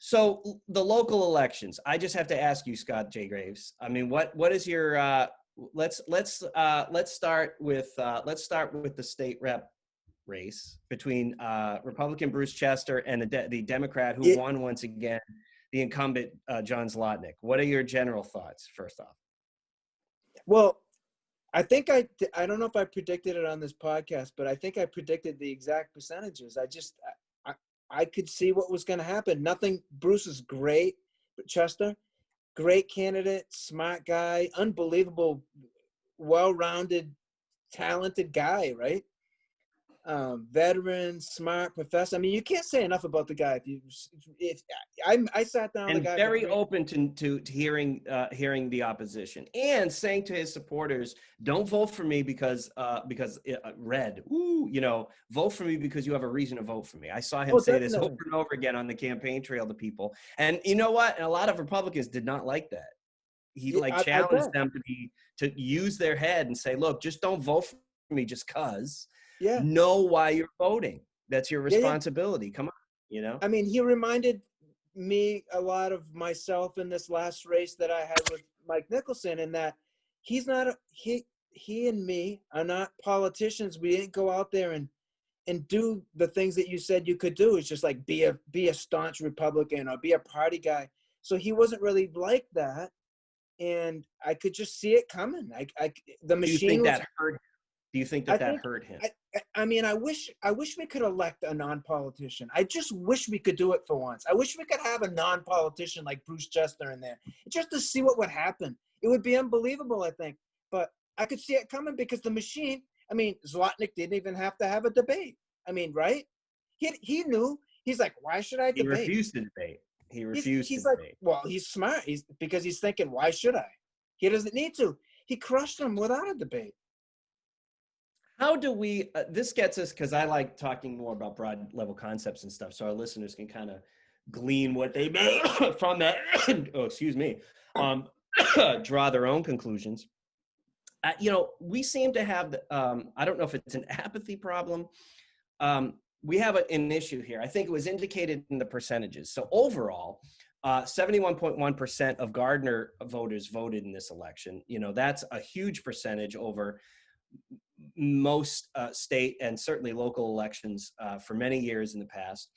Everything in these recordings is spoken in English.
the local elections, I just have to ask you, Scott J. Graves. I mean, what is your let's start with the state rep race between Republican Bruce Chester and the Democrat who won once again, the incumbent John Zlotnick. What are your general thoughts, first off? Well, I think I don't know if I predicted it on this podcast, but I think I predicted the exact percentages. I could see what was going to happen. Bruce is great, but Chester, great candidate, smart guy, unbelievable, well-rounded, talented guy, right? Veteran, smart professor. I mean, you can't say enough about the guy. If I sat down with the guy, very open to hearing the opposition and saying to his supporters, "Don't vote for me because red. Ooh, vote for me because you have a reason to vote for me." I saw him say this over and over again on the campaign trail to people, and you know what? And a lot of Republicans did not like that. He challenged them to use their head and say, "Look, just don't vote for me just cause." Yeah. Know why you're voting. That's your responsibility. Yeah. Come on, I mean, he reminded me a lot of myself in this last race that I had with Mike Nicholson, in that he's not he and me are not politicians. We didn't go out there and do the things that you said you could do. It's just like be a staunch Republican or be a party guy. So he wasn't really like that, and I could just see it coming. The machine. Do you think that hurt? Do you think that hurt him? I mean, I wish we could elect a non-politician. I just wish we could do it for once. I wish we could have a non-politician like Bruce Chester in there, just to see what would happen. It would be unbelievable, I think. But I could see it coming because the machine, I mean, Zlotnick didn't even have to have a debate. I mean, right? He knew. He's like, why should I debate? He refused to debate. He's like, debate. Well, he's smart. Because he's thinking, why should I? He doesn't need to. He crushed him without a debate. How do we, this gets us, because I like talking more about broad level concepts and stuff, so our listeners can kind of glean what they from that, draw their own conclusions. We seem to have, I don't know if it's an apathy problem. We have an issue here. I think it was indicated in the percentages. So overall, 71.1% of Gardner voters voted in this election. That's a huge percentage over most state and certainly local elections for many years in the past.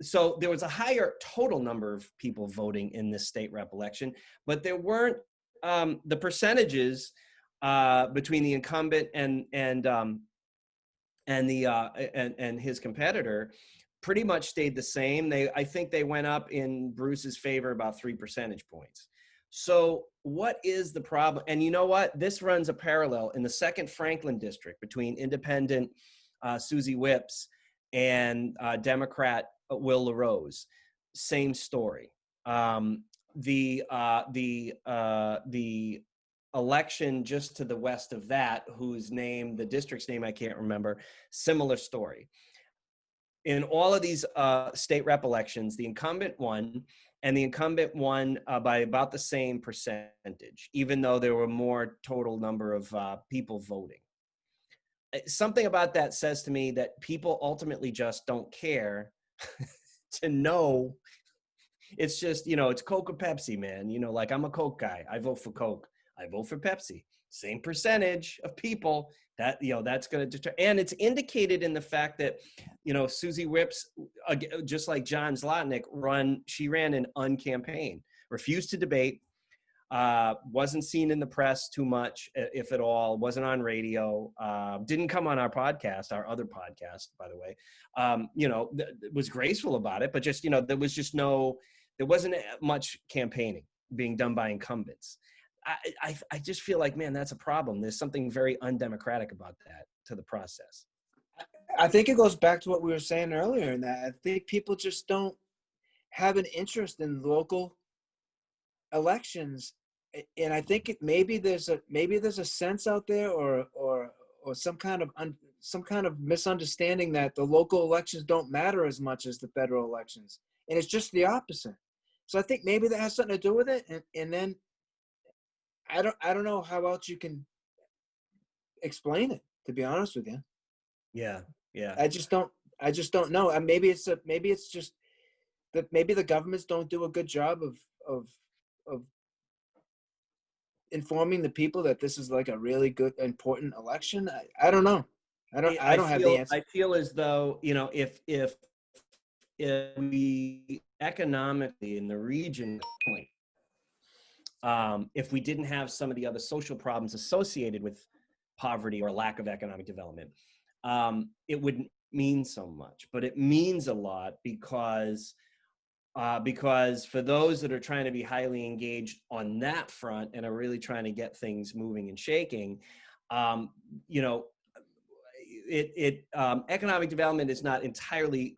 So there was a higher total number of people voting in this state rep election, but there weren't the percentages between the incumbent and his competitor pretty much stayed the same. I think they went up in Bruce's favor about 3 percentage points. So what is the problem? And you know what? This runs a parallel in the 2nd Franklin district between independent Susie Whips and Democrat Will LaRose. Same story. The election just to the west of that, the district's name I can't remember, similar story. In all of these state rep elections, the incumbent won, and the incumbent won by about the same percentage, even though there were more total number of people voting. Something about that says to me that people ultimately just don't care to know. It's just, it's Coke or Pepsi, man. Like I'm a Coke guy. I vote for Coke. I vote for Pepsi. Same percentage of people that, that's going to deter. And it's indicated in the fact that, Susie Whips, just like John Zlotnick, she ran an uncampaign, refused to debate, wasn't seen in the press too much, if at all, wasn't on radio, didn't come on our podcast, our other podcast, by the way, was graceful about it, but just, there wasn't much campaigning being done by incumbents. I just feel like, man, that's a problem. There's something very undemocratic about that to the process. I think it goes back to what we were saying earlier, in that I think people just don't have an interest in local elections, and I think maybe there's a sense out there or some kind of misunderstanding that the local elections don't matter as much as the federal elections, and it's just the opposite. So I think maybe that has something to do with it, and then I don't know how else you can explain it, to be honest with you. Yeah. I just don't know. And maybe it's just that maybe the governments don't do a good job of informing the people that this is like a really good, important election. I don't know. I don't have the answer. I feel as though, you know, if we economically in the region, if we didn't have some of the other social problems associated with poverty or lack of economic development, it wouldn't mean so much. But it means a lot because for those that are trying to be highly engaged on that front and are really trying to get things moving and shaking, you know, economic development is not entirely,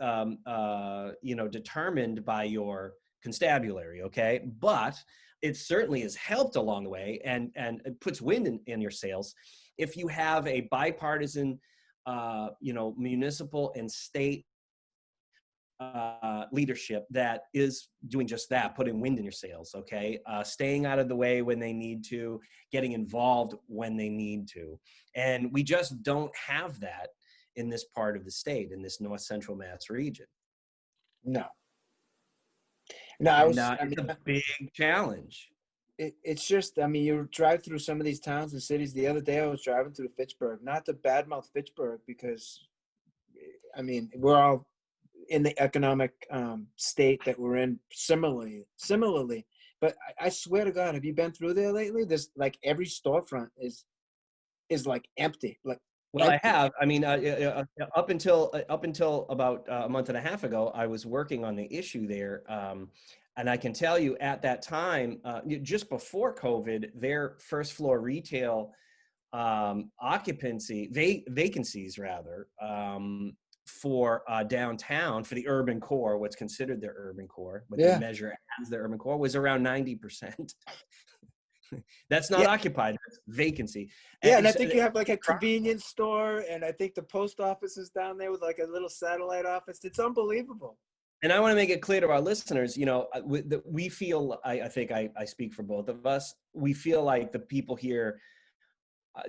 you know, determined by your constabulary, okay? But it certainly has helped along the way, and it puts wind in your sails if you have a bipartisan, you know, municipal and state leadership that is doing just that, putting wind in your sails, okay? Staying out of the way when they need to, getting involved when they need to. And we just don't have that in this part of the state, in this north central Mass region. No. No, It's a big challenge. It's just, I mean, you drive through some of these towns and cities. The other day I was driving through Fitchburg, not to badmouth Fitchburg, because, I mean, we're all in the economic state that we're in similarly. But I swear to God, have you been through there lately? There's like every storefront is like empty. Like, well, empty. I have. I mean, up until about a month and a half ago, I was working on the issue there, and I can tell you at that time, just before COVID, their first floor retail vacancies rather, for downtown, for the urban core, what's considered their urban core, what they measure as the urban core, was around 90%. That's not occupied, that's vacancy. Yeah, and I think you have like a convenience store, and I think the post office is down there with like a little satellite office. It's unbelievable. And I want to make it clear to our listeners, you know, we feel, I think I speak for both of us, we feel like the people here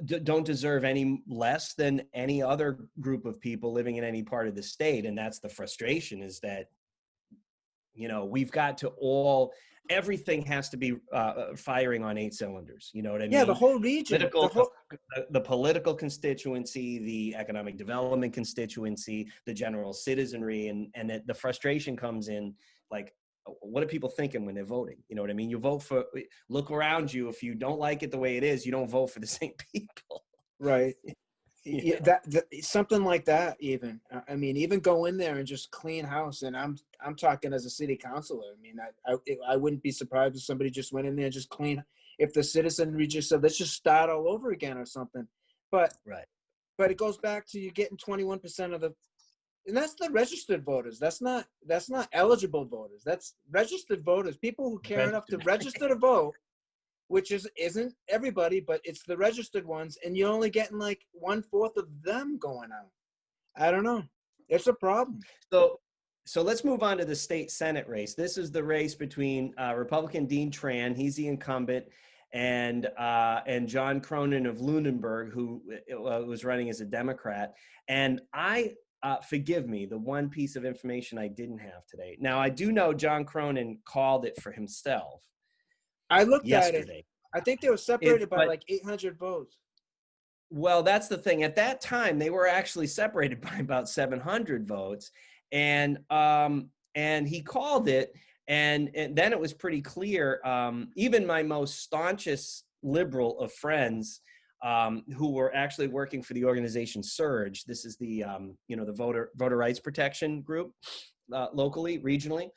don't deserve any less than any other group of people living in any part of the state. And that's the frustration, is that, you know, we've got to everything has to be firing on 8 cylinders. You know what I mean? Yeah, the whole region. The political constituency, the economic development constituency, the general citizenry, and the frustration comes in, like, what are people thinking when they're voting? You know what I mean? You vote for, look around you. If you don't like it the way it is, you don't vote for the same people. Right. Yeah, something like that. Even, I mean, even go in there and just clean house. And I'm talking as a city councilor. I mean, I wouldn't be surprised if somebody just went in there and just clean. If the citizenry just said, let's just start all over again or something. But it goes back to you getting 21% of the, and that's the registered voters. That's not eligible voters. That's registered voters. People who care enough to register to vote. Which isn't everybody, but it's the registered ones, and you're only getting like 1/4 of them going out. I don't know. It's a problem. So let's move on to the state Senate race. This is the race between Republican Dean Tran, he's the incumbent, and John Cronin of Lunenburg, who was running as a Democrat. And forgive me, the one piece of information I didn't have today. Now, I do know John Cronin called it for himself. I looked yesterday. At it. I think they were separated by like 800 votes. Well, that's the thing. At that time, they were actually separated by about 700 votes, and he called it, and then it was pretty clear. Even my most staunchest liberal of friends, who were actually working for the organization Surge. This is the the voter rights protection group, locally, regionally.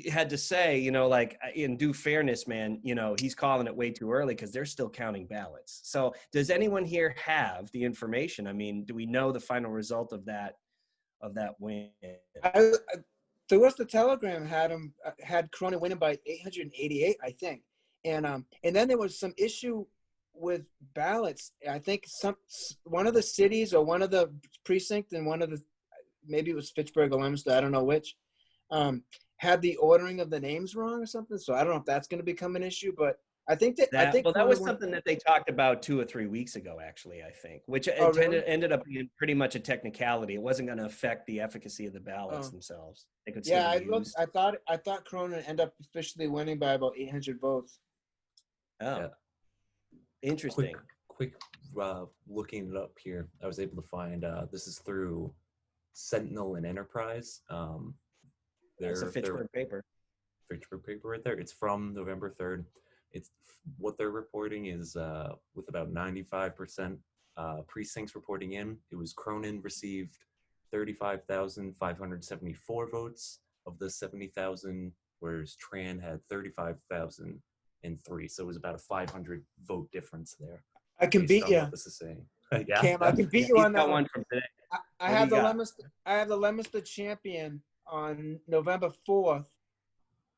Had to say, you know, like, in due fairness, man, you know, he's calling it way too early because they're still counting ballots. So does anyone here have the information? I mean, do we know the final result of that win? The Worcester Telegram had Cronin winning by 888, I think. And then there was some issue with ballots. I think one of the cities or one of the precincts and one of the, maybe it was Fitchburg or Leominster, I don't know which, had the ordering of the names wrong or something. So I don't know if that's going to become an issue, but I think That Cronin was went. something that they talked about 2 or 3 weeks ago, actually, I think, which Oh, really? ended up being pretty much a technicality. It wasn't going to affect the efficacy of the ballots Oh, themselves. They could still yeah. be I looked. used. I thought Cronin ended up officially winning by about 800 votes. Oh, Yeah. Quick, interesting. quick, looking it up here. I was able to find this is through Sentinel and Enterprise. That's a Their Fitchburg paper. Fitchburg paper right there. It's from November 3rd. It's what they're reporting is with about 95% precincts reporting in. It was Cronin received 35,574 votes of the 70,000, whereas Tran had 35,003. So it was about a 500 vote difference there, I can based beat on you, what this is saying. Yeah, Cam. I can beat Yeah, you he's on that got one. one from today. I What do have you got? I have the Leominster champion on November 4th,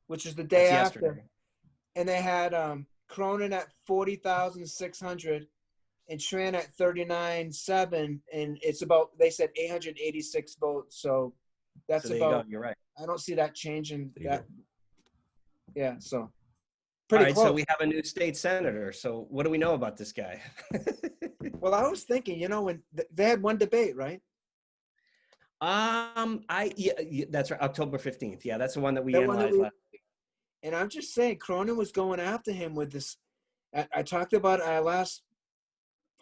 which is the day That's after, yesterday. and they had Cronin at 40,600 and Tran at 39.7, and it's about, they said 886 votes. So that's So there you go. about. You're right. I don't see that changing. There you That go. yeah. So All pretty right, close. so we have a new state senator. So what do we know about this guy? Well, I was thinking, when they had one debate, right? Yeah, that's right. October 15th. Yeah, that's the one that we That one that analyzed we. last. And I'm just saying, Cronin was going after him with this. I talked about our last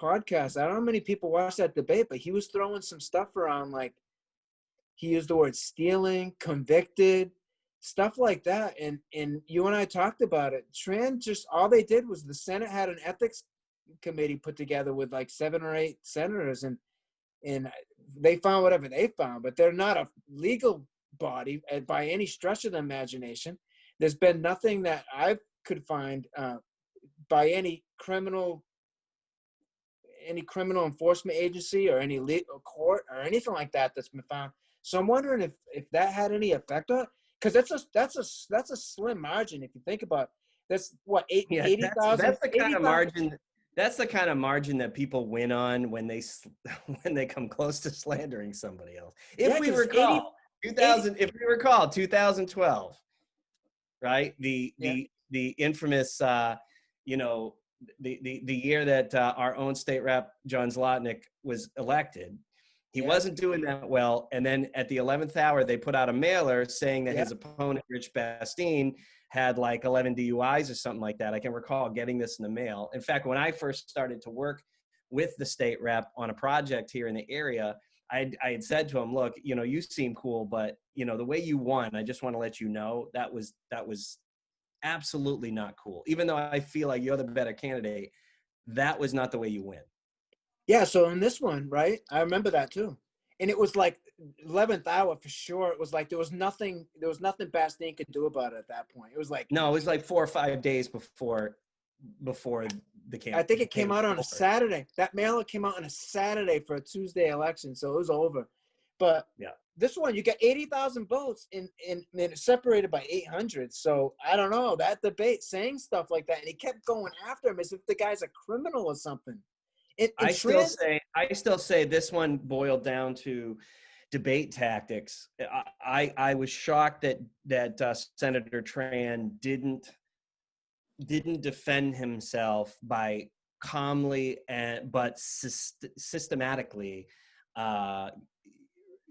podcast. I don't know how many people watched that debate, but he was throwing some stuff around, like he used the word stealing, convicted, stuff like that. And you and I talked about it. Tran, just all they did was, the Senate had an ethics committee put together with like 7 or 8 senators, and they found whatever they found, but they're not a legal body by any stretch of the imagination. There's been nothing that I could find by any criminal enforcement agency or any legal court or anything like that that's been found. So I'm wondering if that had any effect on it, because that's a slim margin if you think about it. That's what, Yeah, 80,000. that's the kind of margin. That's the kind of margin that people win on when they when they come close to slandering somebody else. If Yeah, we 'cause recall, 2012, right? Yeah. The infamous, the year that our own state rep John Zlotnick was elected. He Yeah. wasn't doing that well, and then at the 11th hour, they put out a mailer saying that Yeah. his opponent, Rich Bastine, had like 11 DUIs or something like that. I can recall getting this in the mail. In fact, when I first started to work with the state rep on a project here in the area, I had said to him, look, you seem cool, but the way you won, I just want to let you know that was absolutely not cool. Even though I feel like you're the better candidate, that was not the way you win. Yeah, so in this one, right? I remember that too. And it was like 11th hour for sure. It was like there was nothing Bastine could do about it at that point. It was like, No, it was like 4 or 5 days before the campaign. I think it came out on a Saturday. That mailer came out on a Saturday for a Tuesday election, so it was over. But yeah, this one, you got 80,000 votes and it's separated by 800. So I don't know, that debate saying stuff like that, and he kept going after him as if the guy's a criminal or something. I still say this one boiled down to debate tactics. I was shocked that Senator Tran didn't defend himself by calmly but systematically,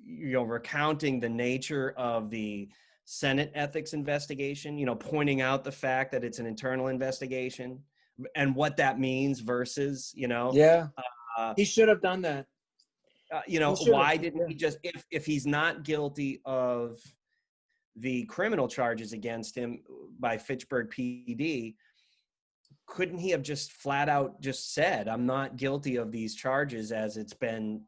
recounting the nature of the Senate ethics investigation. Pointing out the fact that it's an internal investigation and what that means versus, Yeah, he should have done that. Why didn't he just, if he's not guilty of the criminal charges against him by Fitchburg PD, couldn't he have just flat out just said, I'm not guilty of these charges as it's been,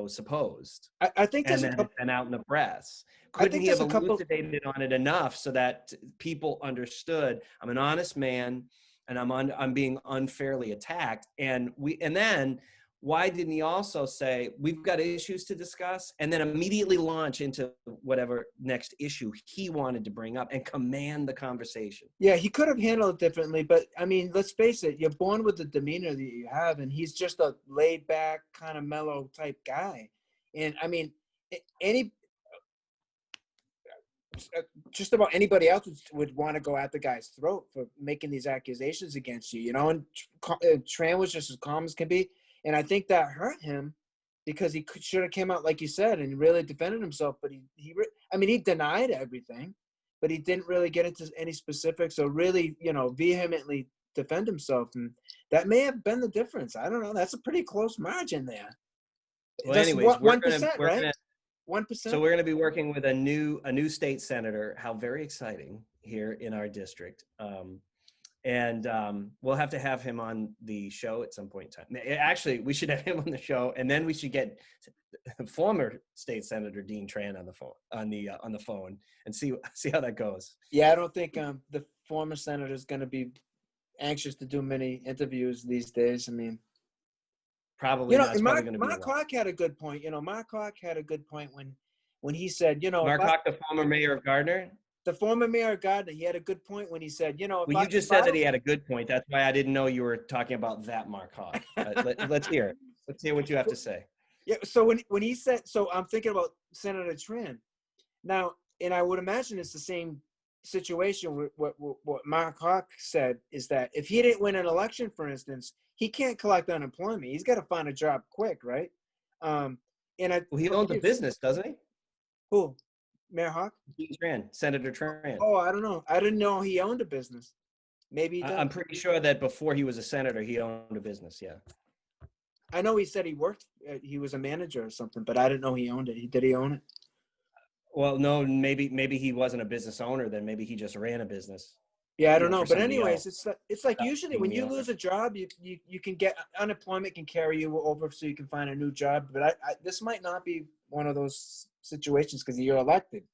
supposed? I think there's and then it's been out in the press. I Couldn't think he have there's a couple. elucidated on it enough so that people understood I'm an honest man and I'm being unfairly attacked? And then why didn't he also say we've got issues to discuss and then immediately launch into whatever next issue he wanted to bring up and command the conversation? Yeah, he could have handled it differently, but I mean, let's face it, you're born with the demeanor that you have, and he's just a laid back, kind of mellow type guy. And I mean, any just about anybody else would want to go at the guy's throat for making these accusations against you, and Tran was just as calm as can be. And I think that hurt him because he should have came out, like you said, and really defended himself. But he denied everything, but he didn't really get into any specifics or really, vehemently defend himself. And that may have been the difference. I don't know. That's a pretty close margin there. Well, That's anyways, 1%, right? 1%. So we're going to be working with a new state senator. How very exciting here in our district. And we'll have to have him on the show at some point in time. Actually, we should have him on the show, and then we should get former state senator Dean Tran on the phone and see how that goes. Yeah, I don't think the former senator is going to be anxious to do many interviews these days. I mean, probably not. Mark Hawk had a good point. Mark Hawk had a good point when he said, Mark Hawk, the former mayor of Gardner. The former mayor of Gardner, he had a good point when he said, well, you just said that he had a good point. That's why I didn't know you were talking about that Mark Hawk. Let's hear it. Let's hear what you have to say. Yeah. So when he said, so I'm thinking about Senator Tran now, and I would imagine it's the same situation with what Mark Hawk said, is that if he didn't win an election, for instance, he can't collect unemployment. He's got to find a job quick, right? Well, he owns a business, doesn't he? Who? Mayor Hawk? Tran, Senator Tran. Oh, I don't know. I didn't know he owned a business. Maybe he does. I'm pretty sure that before he was a senator, he owned a business. Yeah. I know he said he worked. He was a manager or something, but I didn't know he owned it. Did he own it? Well, no. Maybe he wasn't a business owner. Then maybe he just ran a business. Yeah, I don't know. But anyways, it's like usually when you lose a job, you can get unemployment can carry you over so you can find a new job. But this might not be one of those situations because you're elected.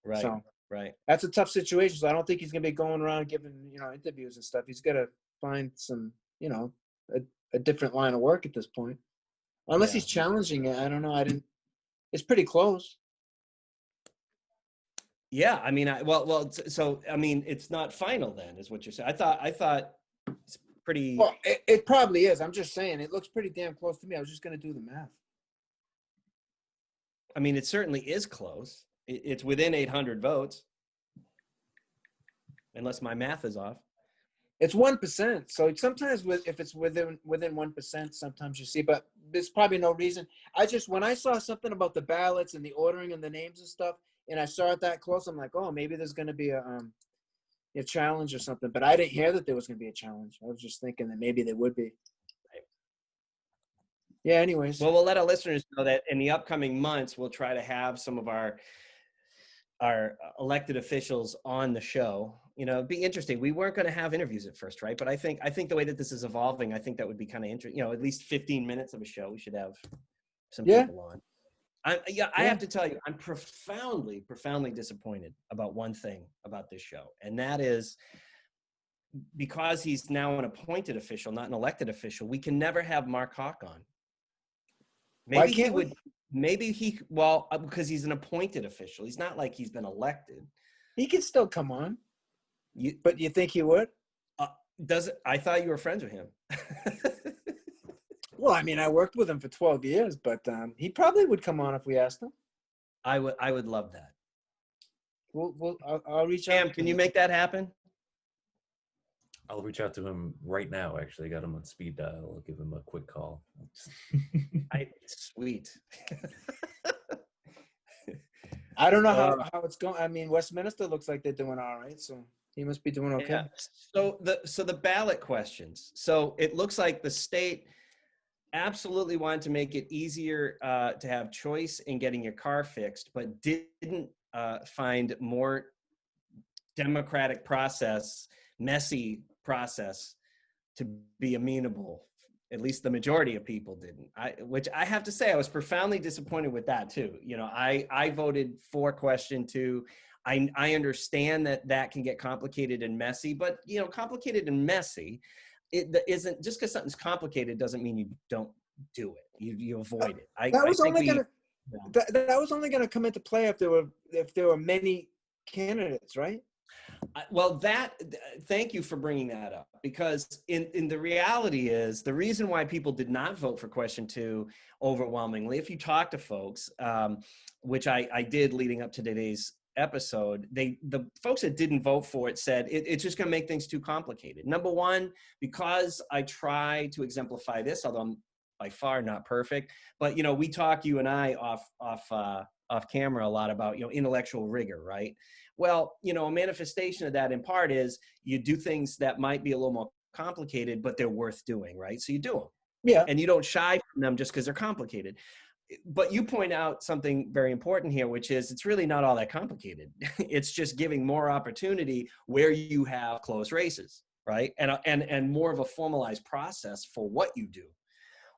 Right. So right. That's a tough situation. So I don't think he's gonna be going around giving interviews and stuff. He's got to find some a different line of work at this point, unless he's challenging it. I don't know. It's pretty close. Yeah, I mean, so I mean, it's not final then, is what you're saying. I thought it's pretty. Well, it probably is. I'm just saying it looks pretty damn close to me. I was just gonna do the math. I mean, it certainly is close. It's within 800 votes, unless my math is off. It's 1%. So sometimes if it's within 1%, sometimes you see, but there's probably no reason. When I saw something about the ballots and the ordering and the names and stuff, and I saw it that close, I'm like, oh, maybe there's going to be a challenge or something. But I didn't hear that there was going to be a challenge. I was just thinking that maybe there would be. Yeah, anyways. Well, we'll let our listeners know that in the upcoming months, we'll try to have some of our elected officials on the show. It'd be interesting. We weren't going to have interviews at first, right? But I think the way that this is evolving, I think that would be kind of interesting. At least 15 minutes of a show. We should have some people on. I have to tell you, I'm profoundly, profoundly disappointed about one thing about this show. And that is because he's now an appointed official, not an elected official, we can never have Mark Hawk on. Maybe he would. Because he's an appointed official. He's not like he's been elected. He can still come on. But you think he would? I thought you were friends with him. Well, I mean, I worked with him for 12 years, but he probably would come on if we asked him. I would love that. I'll reach out. Sam, can you make that happen? I'll reach out to him right now. Actually, I got him on speed dial. I'll give him a quick call. Sweet. I don't know how it's going. I mean, Westminster looks like they're doing all right, so he must be doing okay. Yeah. So the ballot questions. So it looks like the state absolutely wanted to make it easier to have choice in getting your car fixed, but didn't find more democratic process, messy process to be amenable. At least the majority of people didn't. Which I have to say, I was profoundly disappointed with that too. I voted for question 2. I understand that can get complicated and messy, but complicated and messy, it isn't just because something's complicated doesn't mean you don't do it. You avoid it. That was only gonna come into play if there were many candidates, right? Well, thank you for bringing that up, because in the reality is the reason why people did not vote for question 2 overwhelmingly, if you talk to folks, which I did leading up to today's episode, the folks that didn't vote for it said it's just going to make things too complicated. Number one, because I try to exemplify this, although I'm by far not perfect, but we talk, you and I, off camera a lot about intellectual rigor, right? Well, a manifestation of that in part is you do things that might be a little more complicated, but they're worth doing, right? So you do them. Yeah. And you don't shy from them just because they're complicated. But you point out something very important here, which is it's really not all that complicated. It's just giving more opportunity where you have close races, right? And more of a formalized process for what you do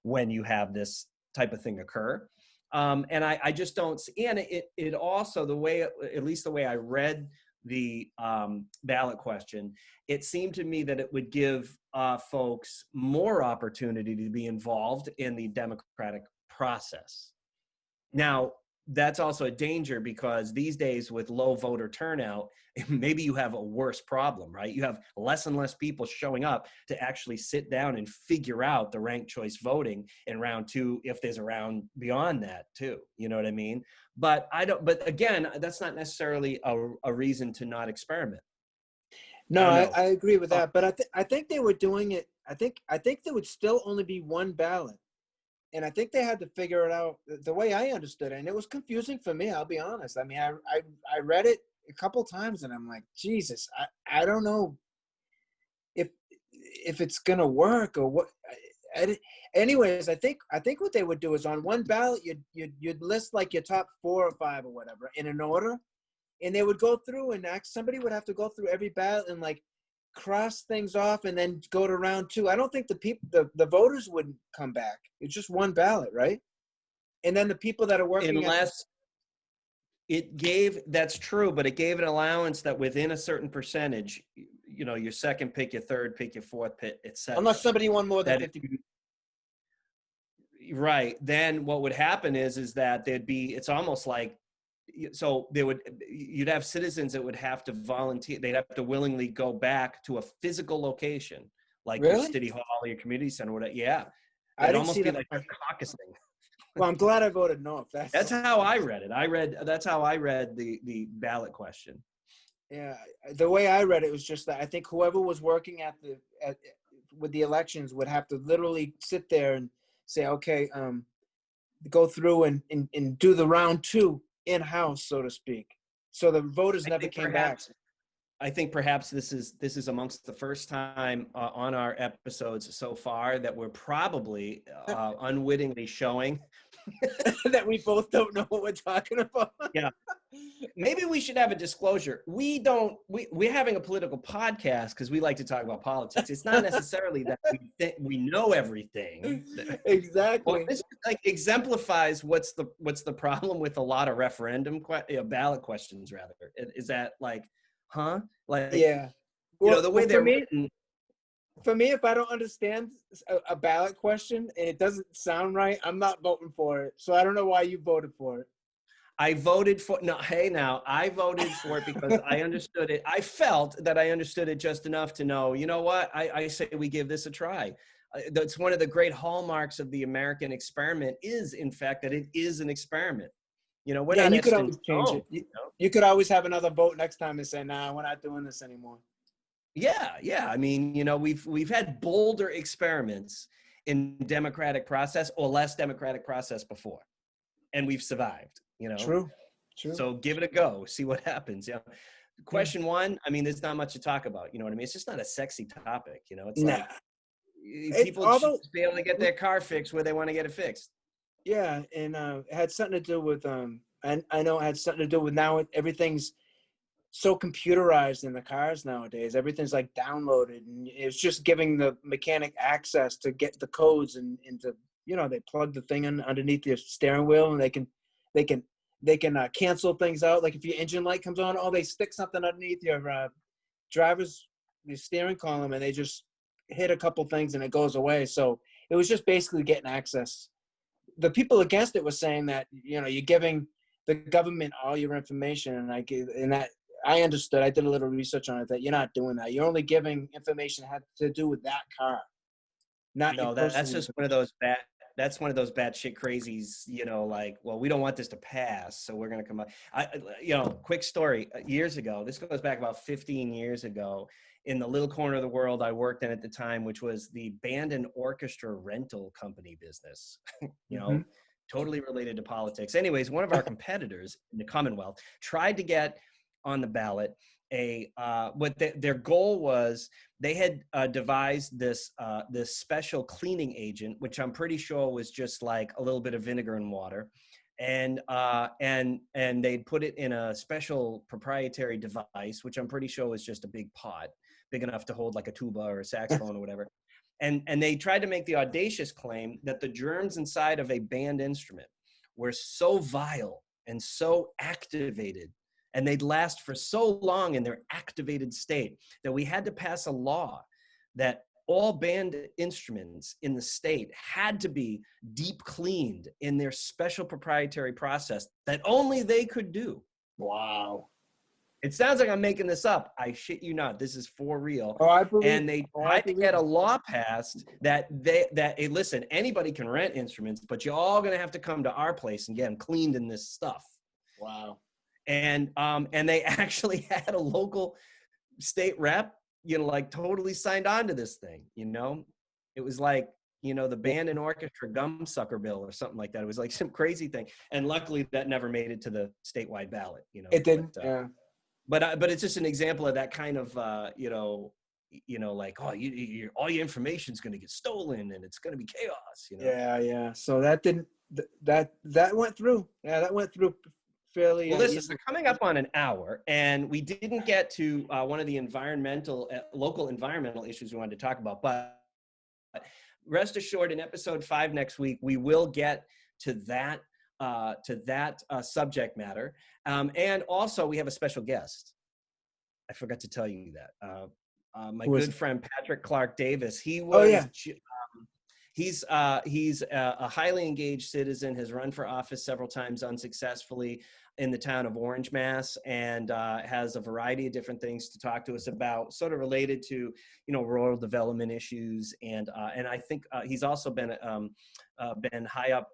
when you have this type of thing occur. And I just don't see, and it also, at least the way I read the ballot question, it seemed to me that it would give folks more opportunity to be involved in the democratic process. Now, that's also a danger because these days with low voter turnout, maybe you have a worse problem, right? You have less and less people showing up to actually sit down and figure out the ranked choice voting in round 2, if there's a round beyond that too. You know what I mean? But again, that's not necessarily a reason to not experiment. No, I agree with that. But I think they were doing it. I think there would still only be one ballot. And I think they had to figure it out the way I understood it. And it was confusing for me, I'll be honest. I mean, I read it a couple times and I'm like, Jesus, I don't know if it's going to work or what. Anyways, I think what they would do is on one ballot, you'd list like your top 4 or 5 or whatever in an order. And they would go through and somebody would have to go through every ballot and like cross things off and then go to round 2. I don't think the voters wouldn't come back. It's just one ballot, right? And then the people that are working that's true, but it gave an allowance that within a certain percentage, your second pick, your third pick, your fourth pick, etc. Unless somebody won more than 50. Right. Then what would happen is that it's almost like, so you'd have citizens that would have to volunteer. They'd have to willingly go back to a physical location, like your city hall or your community center. Whatever. Yeah. It'd almost be like caucusing. Well, I'm glad I voted no. That's how I read it. That's how I read the ballot question. Yeah. The way I read it was just that I think whoever was working with the elections would have to literally sit there and say, okay, go through and do the round 2 in-house, so to speak. So the voters never came back. I think perhaps this is amongst the first time on our episodes so far that we're probably unwittingly showing that we both don't know what we're talking about. Yeah. Maybe we should have a disclosure. We're having a political podcast because we like to talk about politics. It's not necessarily that we think we know everything. Exactly. Well, this exemplifies what's the problem with a lot of referendum ballot questions rather. Is that like, huh? Like, yeah. Well, the way they're written. For me, if I don't understand a ballot question and it doesn't sound right, I'm not voting for it. So I don't know why you voted for it. I voted for I voted for it because I understood it. I felt that I understood it just enough to know, you know what? I say we give this a try. That's one of the great hallmarks of the American experiment is, in fact, that it is an experiment. We're not. And you could always change it. You could always have another vote next time and say, "Nah, we're not doing this anymore." Yeah. I mean, we've had bolder experiments in democratic process or less democratic process before, and we've survived. True. So give it a go. See what happens. Yeah. Question 1. I mean, there's not much to talk about. You know what I mean? It's just not a sexy topic. It's like people should be able to get their car fixed where they want to get it fixed. Yeah, and it had something to do with I know it had something to do with now everything's so computerized in the cars nowadays. Everything's like downloaded, and it's just giving the mechanic access to get the codes and to they plug the thing underneath your steering wheel, and they can cancel things out. Like if your engine light comes on, they stick something underneath your your steering column, and they just hit a couple things and it goes away. So it was just basically getting access. The people against it were saying that you're giving the government all your information, and that I understood. I did a little research on it that you're not doing that. You're only giving information that had to do with that car. Not no, that's just one of those That's one of those batshit crazies, like, well, we don't want this to pass, so we're going to come up. Quick story. Years ago, this goes back about 15 years ago, in the little corner of the world I worked in at the time, which was the band and orchestra rental company business, totally related to politics. Anyways, one of our competitors in the Commonwealth tried to get on the ballot their goal was. They had devised this special cleaning agent, which I'm pretty sure was just like a little bit of vinegar and water, and they'd put it in a special proprietary device, which I'm pretty sure was just a big pot, big enough to hold like a tuba or a saxophone or whatever. And they tried to make the audacious claim that the germs inside of a band instrument were so vile and so activated, and they'd last for so long in their activated state, that we had to pass a law that all band instruments in the state had to be deep cleaned in their special proprietary process that only they could do. Wow. It sounds like I'm making this up. I shit you not. This is for real. Oh, I believe. And they tried to get a law passed that hey, listen, anybody can rent instruments, but you're all going to have to come to our place and get them cleaned in this stuff. Wow. And they actually had a local state rep, like totally signed on to this thing. It was like, the band and orchestra gum sucker bill or something like that. It was like some crazy thing. And luckily that never made it to the statewide ballot. It didn't. Yeah. But it's just an example of that kind of, like, all your information is going to get stolen and it's going to be chaos. Yeah. So that didn't. That went through. Yeah, that went through fairly. Well, listen, we're coming up on an hour, and we didn't get to one of the local environmental issues we wanted to talk about. But rest assured, in episode 5 next week, we will get to that subject matter. And also, we have a special guest. I forgot to tell you that. My good friend Patrick Clark Davis. He was. Oh, yeah. He's a highly engaged citizen, has run for office several times unsuccessfully in the town of Orange, Mass, and has a variety of different things to talk to us about, sort of related to, rural development issues. And I think he's also been high up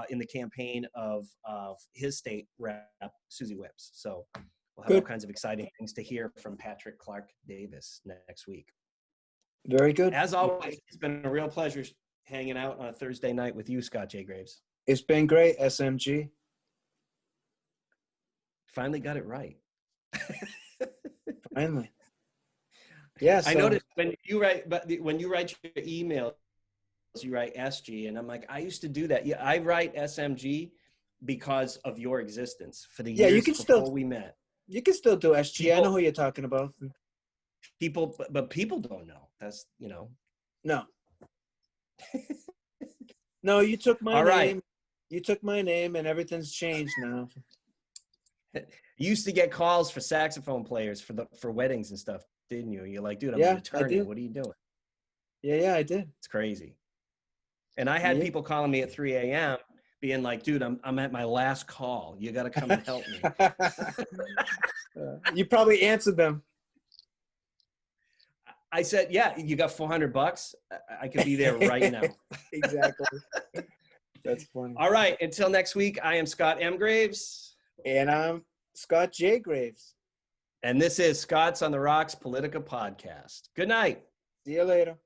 in the campaign of his state rep, Susie Whips. So we'll have all kinds of exciting things to hear from Patrick Clark Davis next week. Very good. As always, it's been a real pleasure hanging out on a Thursday night with you, Scott J. Graves. It's been great, SMG. Finally got it right. Finally. Yes. I noticed when you write your email, you write SG, and I'm like, I used to do that. Yeah, I write SMG because of your existence for the years before we met. You can still do SG. I know who you're talking about. But people don't know. That's No. No, you took my name. Right. You took my name, and everything's changed now. You used to get calls for saxophone players for weddings and stuff, didn't you? You're like, dude, I'm an attorney. What are you doing? Yeah, I did. It's crazy. And I had people calling me at 3 a.m. being like, dude, I'm at my last call. You got to come and help me. You probably answered them. I said, yeah, you got $400? I could be there right now. Exactly. That's funny. All right. Until next week, I am Scott M. Graves. And I'm Scott J. Graves. And this is Scott's on the Rocks Politica Podcast. Good night. See you later.